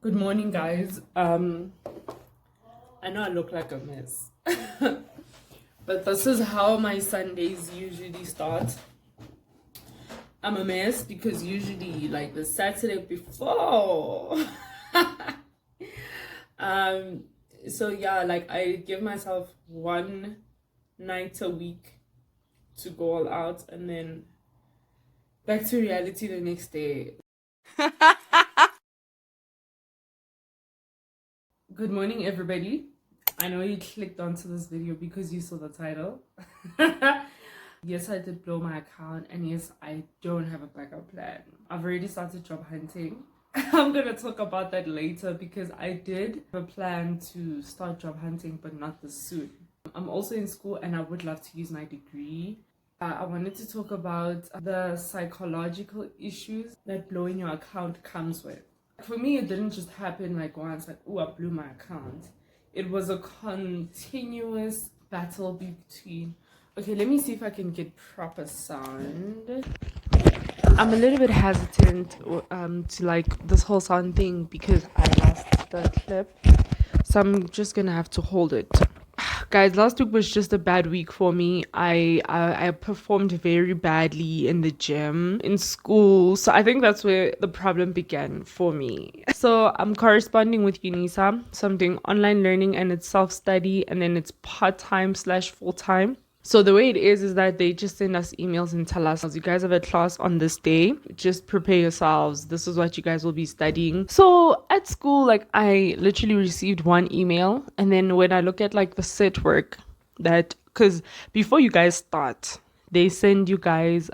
Good morning, guys. I know I look like a mess, but this is how my Sundays usually start. I'm a mess because usually, like the Saturday before, so yeah, like I give myself one night a week to go all out, and then back to reality the next day. Good morning, everybody. I know you clicked onto this video because you saw the title. Yes, I did blow my account, and yes, I don't have a backup plan. I've already started job hunting. I'm gonna talk about that later because I did have a plan to start job hunting, but not this soon. I'm also in school and I would love to use my degree. I wanted to talk about the psychological issues that blowing your account comes with. For me, it didn't just happen like once, like, oh, I blew my account. It was a continuous battle between. Okay, let me see if I can get proper sound. I'm a little bit hesitant to like this whole sound thing because I lost the clip. So I'm just gonna have to hold it. Guys, last week was just a bad week for me. I performed very badly in the gym, in school. So I think that's where the problem began for me. So I'm corresponding with UNISA. So I'm doing online learning and it's self-study and then it's part-time / full-time. So the way it is that they just send us emails and tell us, you guys have a class on this day, just prepare yourselves. This is what you guys will be studying. So at school, like I literally received one email. And then when I look at like the set work because before you guys start, they send you guys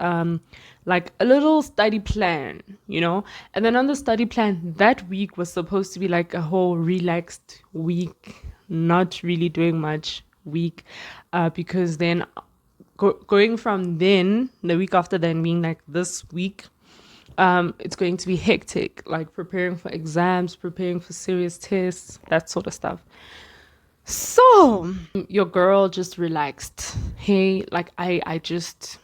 like a little study plan, and then on the study plan that week was supposed to be like a whole relaxed week, not really doing much week, because then going from then the week after then being like this week, it's going to be hectic, like preparing for exams, preparing for serious tests, that sort of stuff. So your girl just relaxed. Hey, like I just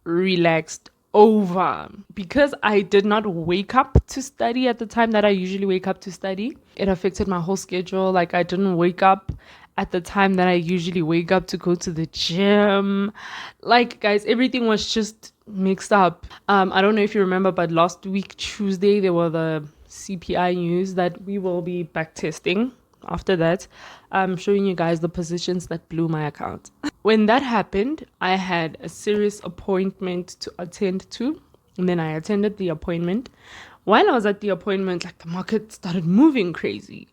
relaxed over because I did not wake up to study at the time that I usually wake up to study. It affected my whole schedule. Like I didn't wake up at the time that I usually wake up to go to the gym. Like guys, everything was just mixed up. I don't know if you remember, but last week Tuesday there were the CPI news that we will be backtesting. After that, I'm showing you guys the positions that blew my account. When that happened, I had a serious appointment to attend to, and then I attended the appointment. While I was at the appointment, like the market started moving crazy.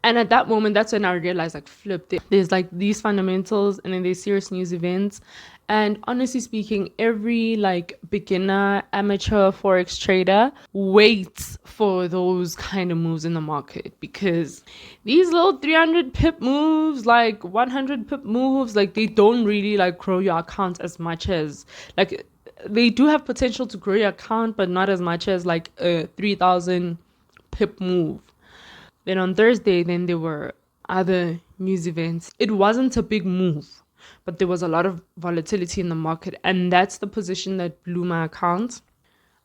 And at that moment, that's when I realized, like, flip, there's like these fundamentals and then there's serious news events. And honestly speaking, every like beginner, amateur Forex trader waits for those kind of moves in the market because these little 300 pip moves, like 100 pip moves, like they don't really like grow your account as much as like they do have potential to grow your account, but not as much as like a 3,000 pip move. Then on Thursday, then there were other news events. It wasn't a big move, but there was a lot of volatility in the market. And that's the position that blew my account.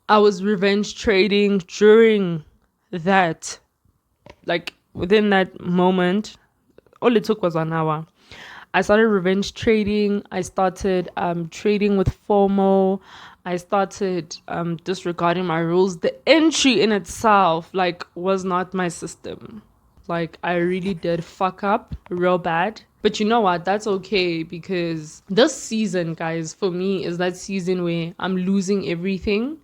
I was revenge trading during that, like within that moment. All it took was an hour. I started revenge trading. I started trading with FOMO. I started disregarding my rules. The entry in itself, like, was not my system. Like, I really did fuck up real bad. But you know what? That's okay because this season, guys, for me is that season where I'm losing everything.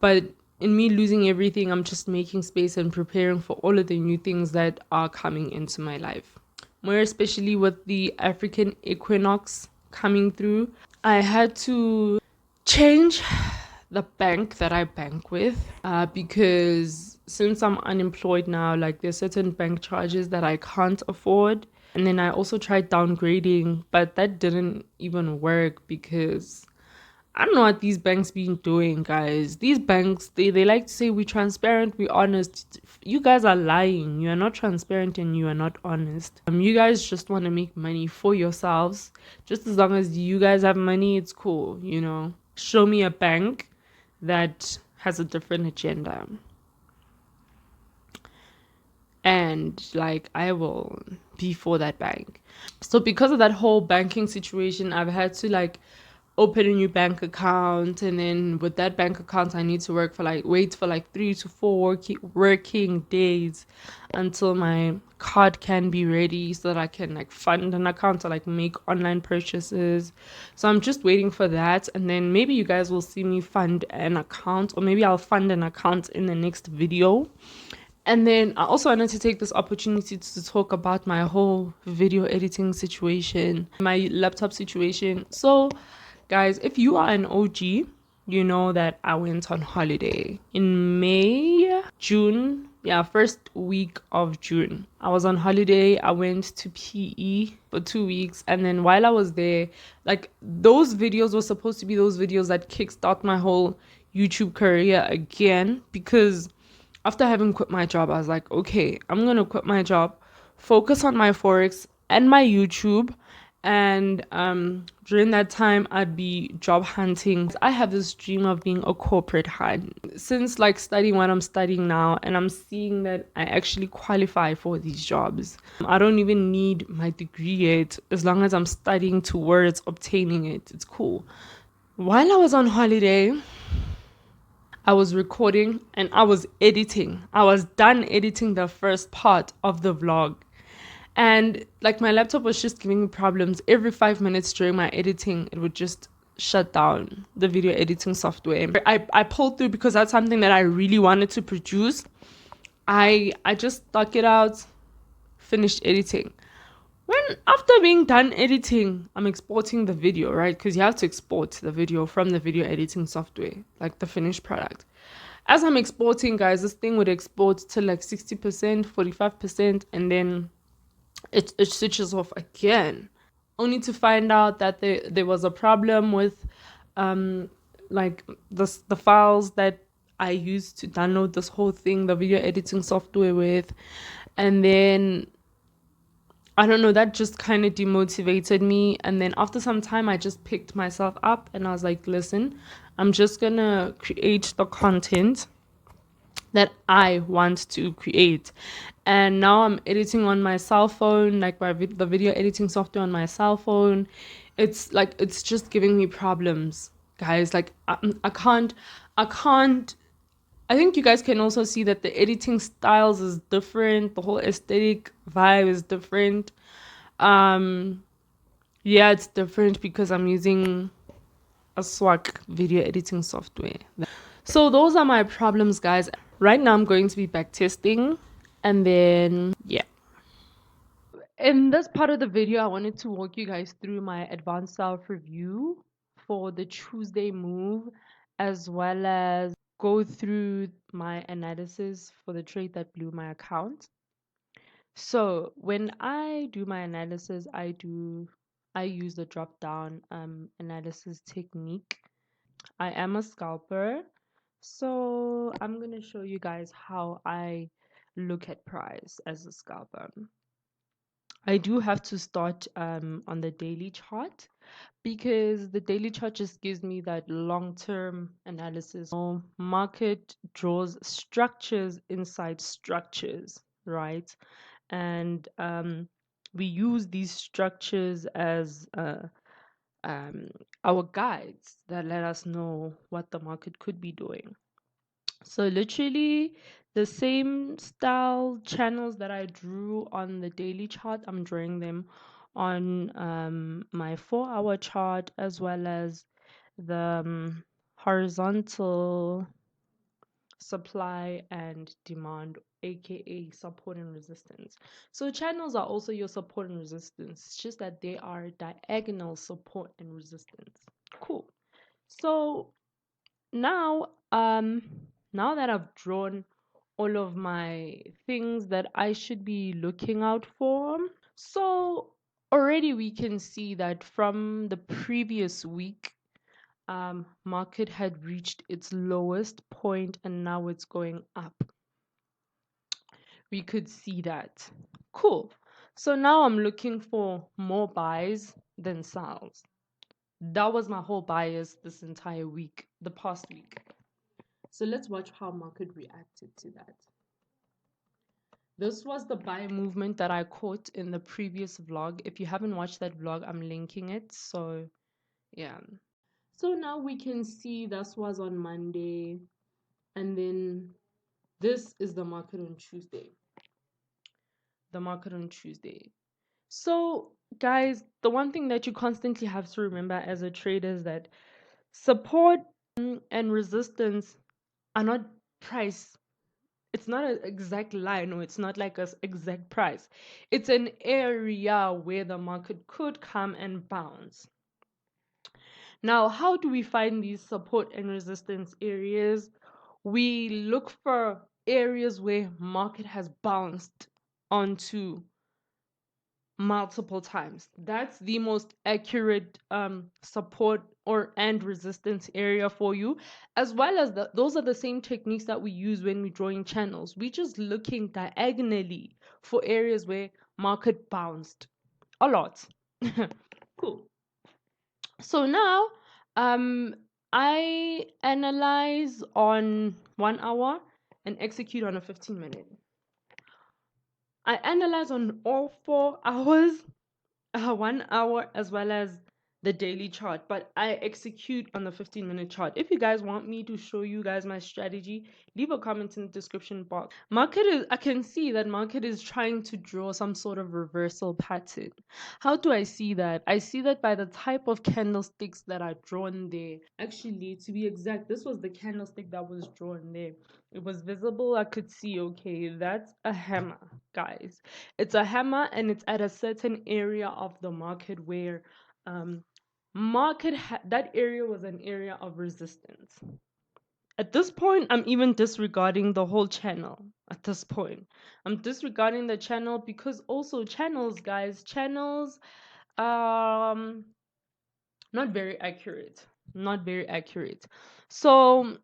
But in me losing everything, I'm just making space and preparing for all of the new things that are coming into my life. More especially with the African equinox coming through, I had to change the bank that I bank with because since I'm unemployed now, like there's certain bank charges that I can't afford. And then I also tried downgrading, but that didn't even work because I don't know what these banks been doing, guys. These banks, they like to say we're transparent, we're honest. You guys are lying. You are not transparent and you are not honest. You guys just want to make money for yourselves. Just as long as you guys have money, it's cool, Show me a bank that has a different agenda. and like I will be for that bank. So because of that whole banking situation, I've had to like open a new bank account, and then with that bank account I need to wait for like 3 to 4 working days until my card can be ready so that I can like fund an account to like make online purchases. So I'm just waiting for that, and then maybe you guys will see me fund an account, or maybe I'll fund an account in the next video. And then I also wanted to take this opportunity to talk about my whole video editing situation, my laptop situation. So, guys, if you are an OG, you know that I went on holiday in May, June. Yeah, first week of June. I was on holiday. I went to PE for 2 weeks. And then while I was there, like those videos were supposed to be those videos that kickstart my whole YouTube career again, because after having quit my job, I was like, okay, I'm going to quit my job, focus on my Forex and my YouTube. And during that time, I'd be job hunting. I have this dream of being a corporate hand. Since like studying what I'm studying now, and I'm seeing that I actually qualify for these jobs. I don't even need my degree yet. As long as I'm studying towards obtaining it, it's cool. While I was on holiday, I was recording and I was editing. I was done editing the first part of the vlog. And like my laptop was just giving me problems. Every 5 minutes during my editing, it would just shut down the video editing software. I pulled through because that's something that I really wanted to produce. I just stuck it out, finished editing. When after being done editing, I'm exporting the video, right? Because you have to export the video from the video editing software, like the finished product. As I'm exporting, guys, this thing would export to like 60%, 45%, and then it switches off again. Only to find out that there was a problem with like the files that I used to download this whole thing, the video editing software with. And then I don't know, that just kind of demotivated me. And then after some time, I just picked myself up and I was like, listen, I'm just gonna create the content that I want to create. And now I'm editing on my cell phone, like the video editing software on my cell phone. It's like, it's just giving me problems, guys. Like I can't, I think you guys can also see that the editing styles is different. The whole aesthetic vibe is different. Yeah, it's different because I'm using a swag video editing software. So those are my problems, guys. Right now I'm going to be backtesting, and then yeah. In this part of the video, I wanted to walk you guys through my advanced self review for the Tuesday move, as well as go through my analysis for the trade that blew my account. So when I do my analysis, I use the drop down analysis technique. I am a scalper, so I'm gonna show you guys how I look at price as a scalper. I do have to start on the daily chart, because the daily chart just gives me that long-term analysis. Market draws structures inside structures, right? And we use these structures as our guides that let us know what the market could be doing. So literally the same style channels that I drew on the daily chart, I'm drawing them on my 4-hour chart, as well as the horizontal supply and demand, aka support and resistance. So channels are also your support and resistance. It's just that they are diagonal support and resistance. Cool. So now now that I've drawn all of my things that I should be looking out for, so already we can see that from the previous week, market had reached its lowest point and now it's going up. We could see that. Cool. So now I'm looking for more buys than sells. That was my whole bias this entire week, the past week. So let's watch how market reacted to that. This was the buy movement that I caught in the previous vlog. If you haven't watched that vlog, I'm linking it. So yeah. So now we can see this was on Monday, and then this is the market on Tuesday. The market on Tuesday. So guys, the one thing that you constantly have to remember as a trader is that support and resistance are not price. It's not an exact line, or it's not like an exact price. It's an area where the market could come and bounce. Now, how do we find these support and resistance areas? We look for areas where market has bounced onto multiple times. That's the most accurate support or and resistance area for you, as well as those are the same techniques that we use when we're drawing channels. We're just looking diagonally for areas where market bounced a lot. Cool. So now I analyze on 1 hour and execute on a 15-minute. I analyze on all 4 hours, 1 hour, as well as the daily chart, but I execute on the 15-minute chart. If you guys want me to show you guys my strategy, leave a comment in the description box. I can see that market is trying to draw some sort of reversal pattern. How do I see that? I see that by the type of candlesticks that are drawn there. Actually, to be exact, this was the candlestick that was drawn there. It was visible. I could see, okay, that's a hammer, guys. It's a hammer, and it's at a certain area of the market where that area was an area of resistance. At this point, I'm even disregarding the whole channel. At this point, I'm disregarding the channel because also channels, guys, um not very accurate, not very accurate. So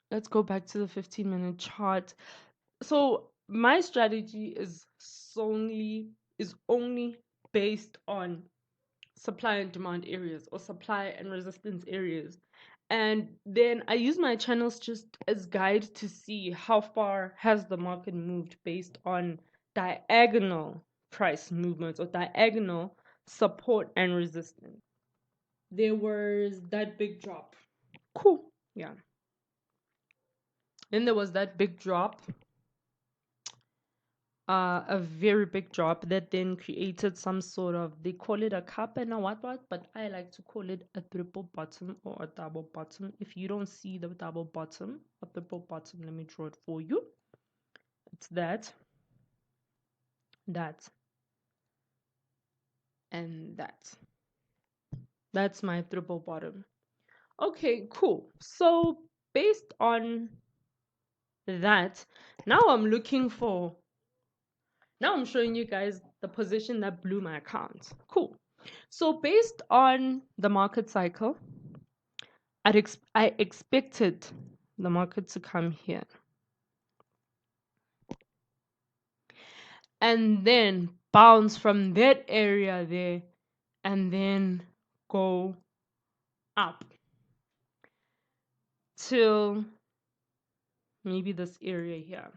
let's go back to the 15-minute chart. So my strategy is only based on supply and demand areas, or supply and resistance areas, and then I use my channels just as guide to see how far has the market moved based on diagonal price movements or diagonal support and resistance. There was that big drop. Cool. Yeah. Then there was that big drop, a very big drop that then created some sort of, they call it a cup and a what, but I like to call it a triple bottom or a double bottom. If you don't see the double bottom, a triple bottom, let me draw it for you. It's that, and that. That's my triple bottom. Okay, cool. So based on that, now I'm showing you guys the position that blew my account. Cool. So based on the market cycle, I expected the market to come here and then bounce from that area there and then go up till maybe this area here.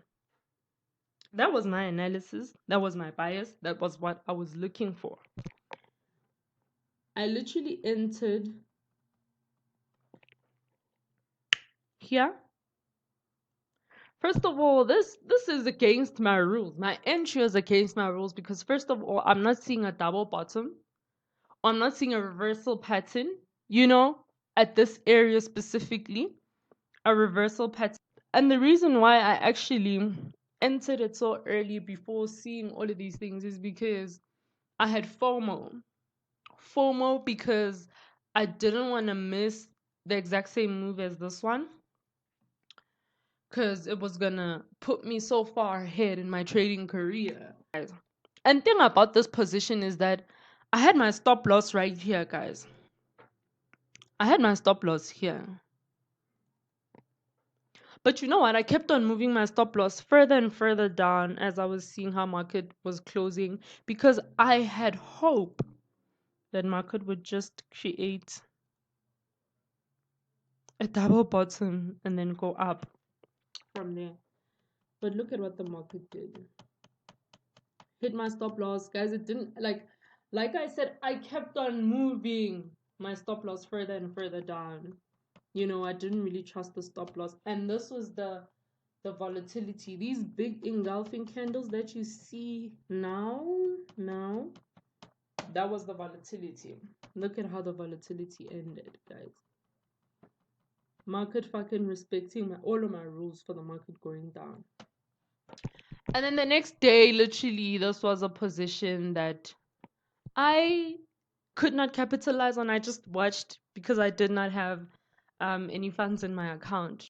That was my analysis. That was my bias. That was what I was looking for. I literally entered here. First of all, this is against my rules. My entry is against my rules because first of all, I'm not seeing a double bottom. I'm not seeing a reversal pattern, at this area specifically, a reversal pattern. And the reason why I actually entered it so early before seeing all of these things is because I had FOMO. FOMO because I didn't want to miss the exact same move as this one, because it was gonna put me so far ahead in my trading career. And thing about this position is that I had my stop loss right here, guys. I had my stop loss here. But you know what? I kept on moving my stop loss further and further down as I was seeing how market was closing, because I had hope that market would just create a double bottom and then go up from there. But look at what the market did. Hit my stop loss, guys. It didn't, like I said, I kept on moving my stop loss further and further down. You know, I didn't really trust the stop loss. And this was the volatility. These big engulfing candles that you see now, that was the volatility. Look at how the volatility ended, guys. Market fucking respecting all of my rules for the market going down. And then the next day, literally, this was a position that I could not capitalize on. I just watched because I did not have any funds in my account.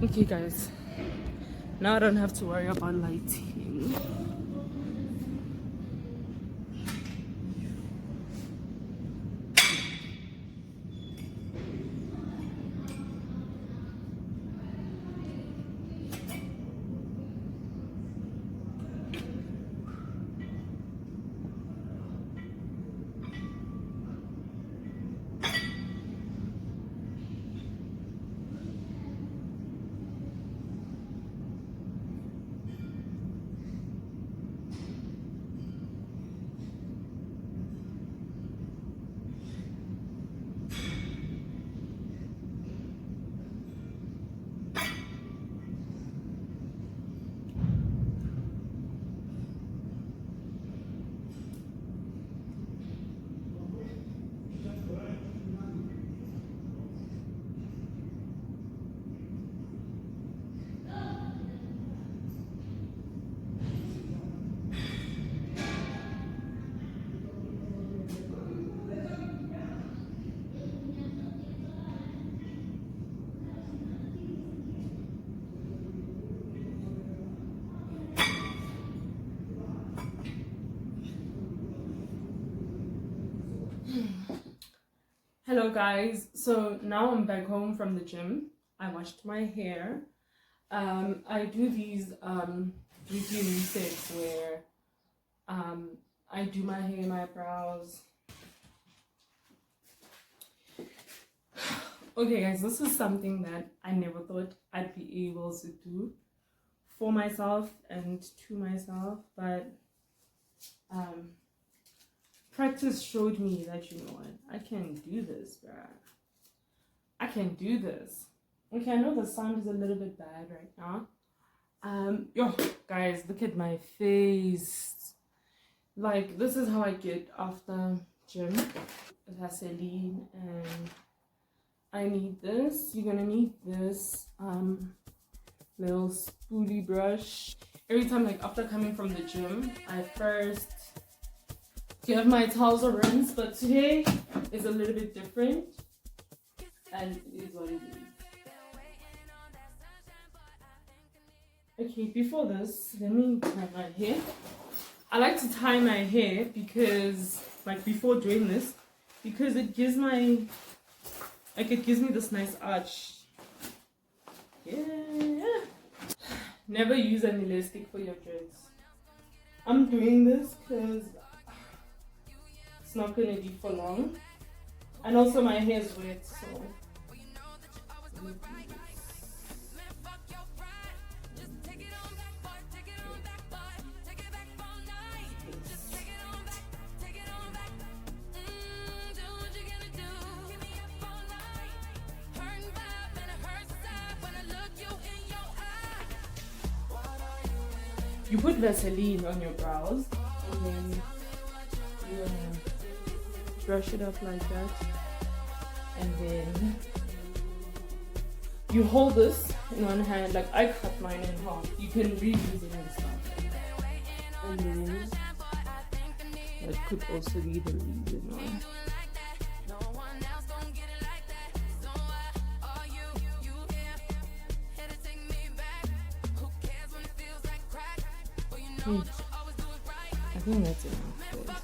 Okay, guys. Now I don't have to worry about lighting. Hello guys, so now I'm back home from the gym. I washed my hair. I do these weekly resets where I do my hair, my brows. Okay guys, this is something that I never thought I'd be able to do for myself and to myself, but practice showed me that, you know what, I can do this, bruh. I can do this. Okay, I know the sound is a little bit bad right now. Yo, guys, look at my face. Like, this is how I get after gym. Vaseline, and I need this. You're gonna need this little spoolie brush. every time, like after coming from the gym, I first give my towels a rinse, but today is a little bit different, and it is what it is. Okay, before this, let me tie my hair. I like to tie my hair because, like before doing this, because it gives me this nice arch. Yeah. Never use an elastic for your dreads. I'm doing this because it's not gonna be for long, and also my hair is wet, so. You put Vaseline on your brows, and then you brush it up like that, and then you hold this in one hand, like I cut mine in half. You can reuse it and stuff. And then that could also be the reason why. I think that's enough. Guys.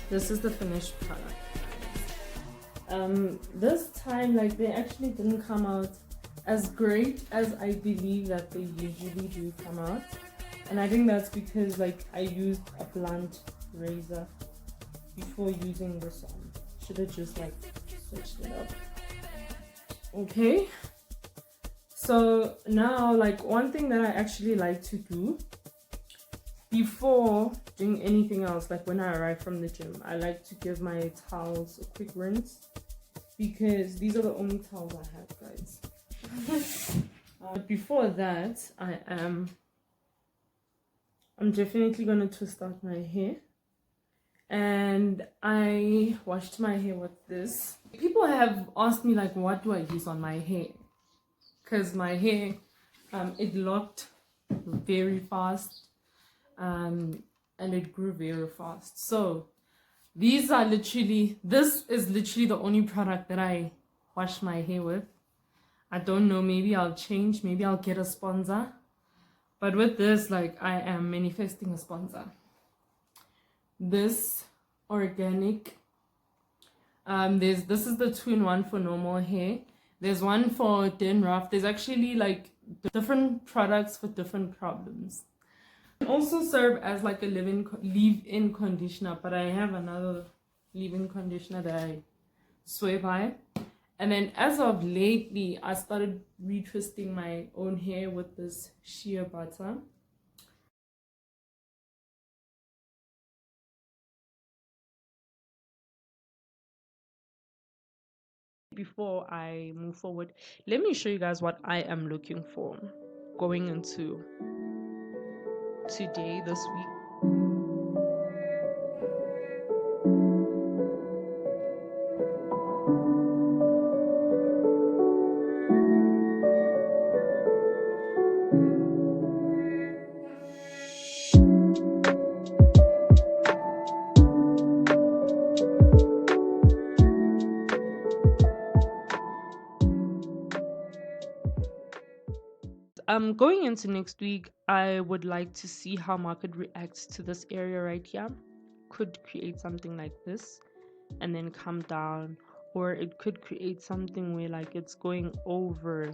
This is the finished product. This time, like, they actually didn't come out as great as I believe that they usually do come out, and I think that's because, like, I used a blunt razor before using this one. Should have just, like, switched it up. Okay, so now, like, one thing that I actually like to do before doing anything else, like when I arrive from the gym, I like to give my towels a quick rinse, because these are the only towels I have, guys. But before that, I'm definitely gonna twist out my hair, and I washed my hair with this. People have asked me, like, what do I use on my hair, because my hair it locked very fast, and it grew very fast. So this is literally the only product that I wash my hair with. I don't know, maybe I'll change, maybe I'll get a sponsor, but with this, like, I am manifesting a sponsor. This organic, this is the 2-in-1 for normal hair. There's one for thin rough. There's actually, like, different products for different problems. Also serve as like a leave-in conditioner, but I have another leave-in conditioner that I swear by. And then as of lately, I started retwisting my own hair with this shea butter. Before I move forward, let me show you guys what I am looking for going into today, this week. Going into next week, I would like to see how market reacts to this area right here. Could create something like this and then come down, or it could create something where like it's going over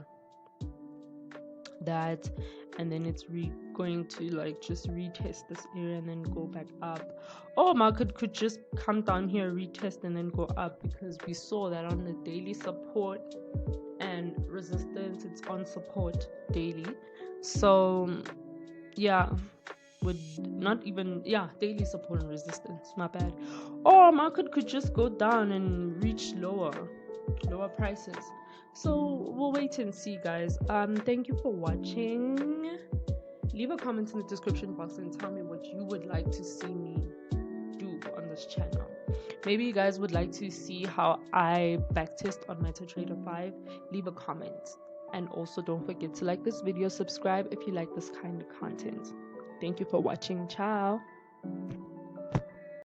that and then it's going to like just retest this area and then go back up, or market could just come down here, retest, and then go up, because we saw that on the daily support and resistance, it's on support daily. So yeah, would not even, yeah, daily support and resistance, my bad. Or market could just go down and reach lower prices. So we'll wait and see, guys. Thank you for watching. Leave a comment in the description box and tell me what you would like to see me do on this channel. Maybe you guys would like to see how I backtest on MetaTrader 5. Leave a comment. And also don't forget to like this video, subscribe if you like this kind of content. Thank you for watching. Ciao.